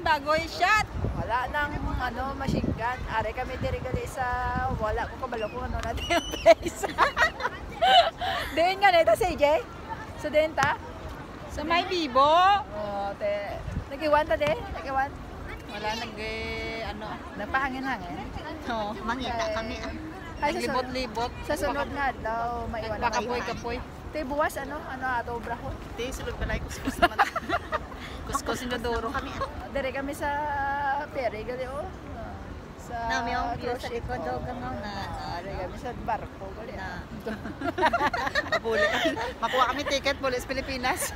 Bagoy shot. Wala nang machine gun. Are kami dirigali sa wala ko kabalo ko natin yung place. Diyan nga nito si AJ. So din ta. Sa may bibo. Oh, te. Nagiwan ta de. Nagiwan. Wala Nagpahangin-hangin. Oo, mangita kami. Ay, Naglibot-libot. Sa sunod nga daw maiwan na Kapoy-kapoy. Te buwas ato brahon. Te, sulod ba na kuskus naman. Kuskus sinodoro kami. Dire kami sa ferry gali oh. Sa Nami ang view cruise sa ship, likod oh. daw na. Dire kami sa barko gali. Mapuli. Makuha kami ticket Pulis Pilipinas.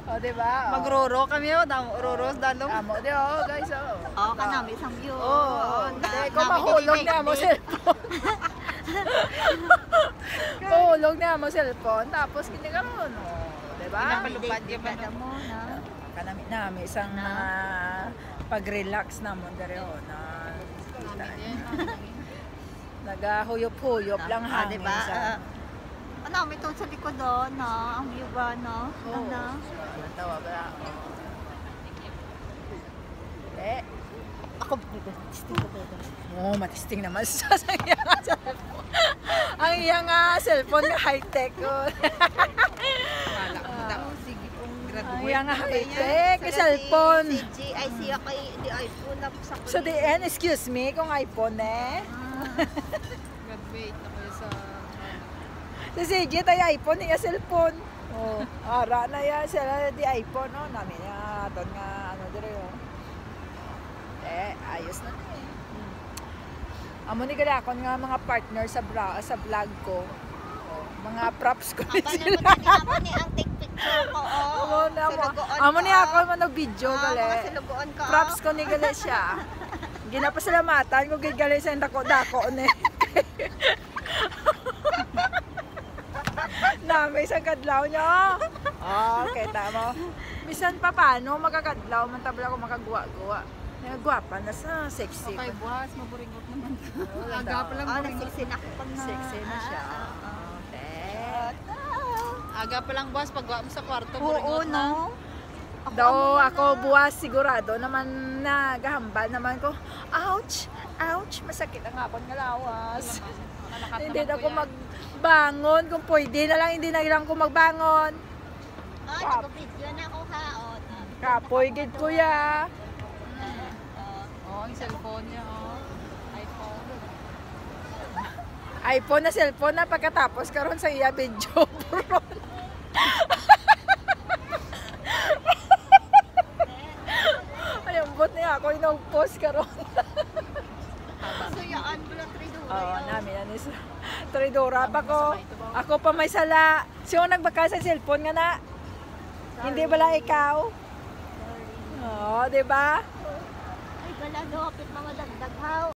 Oh, di ba? Oh. Magroro kami roros dalong. Amo di oh, guys oh. Oo, kanami isang view. Oo. Kung mahulog na mo cellphone. Mahulog na mo cellphone tapos kinikaroon oh. Di ba? Pinapalupad yung mo na. Kanami nami isang pag-relax na mo dire oh na. Nagahuyop-huyop lang hangin diba? sa. Ano, may tungkol sa likod doon, no? Ang view ba, no? Oo. Ano? Tawa ba? Eh, Ako, testing ko ba ito? oh, matisting naman sa cellphone. Ang iyang cellphone na high-tech. Oh. Wala ko daw. Sige pong Ang iyang high-tech cellphone. Si GIC ako di iPhone na sa So the end, excuse me, kung iPhone eh. Graduate ako sa... Si CJ tayo iPhone niya cellphone. Oh, ara na ya sila di iPhone no, namin ya ton nga dire yo. Ayos na eh. Amo ni gali ako nga mga partner sa vlog ko. Oh, mga props ko ni sila. Amo ni ang take picture ko. Amo ni ako manog video gali. Silugoon ko. Props ko ni gali siya. Ginapasalamatan ko gali sa dako ni. May isang kadlaw niya. Okay, tama. Bisan pa paano magkakadlaw man tabla ko makagwa-gwa. Gwapa na sa sexy. Okay, buwas, maburingot naman. Aga pa lang sexy na ako pag na. Sexy na siya. Okay. Aga pa lang buwas, pagwa mo sa kwarto, Oo, buringot na. no? Daw ako buwas sigurado naman na gahambal naman ko. Ouch! Ouch! Masakit ang hapon nga lawas. Hindi na ako magbangon. Kung pwede na lang, hindi na lang ako magbangon. Nag-video na ako ha. Kapoy, gid kuya. Ang cellphone niya, iPhone. iPhone na cellphone na pagkatapos karon sa iya video. Ayun, bot niya ako inag-post karon. Suyaan mo lang tridura. Oo, namin yan is tridora pa ko. Ako pa may sala. Siya nagbaka sa cellphone nga na. Hindi bala ikaw? Oo, di ba? Ay, gala, kapit mga dagdag haw.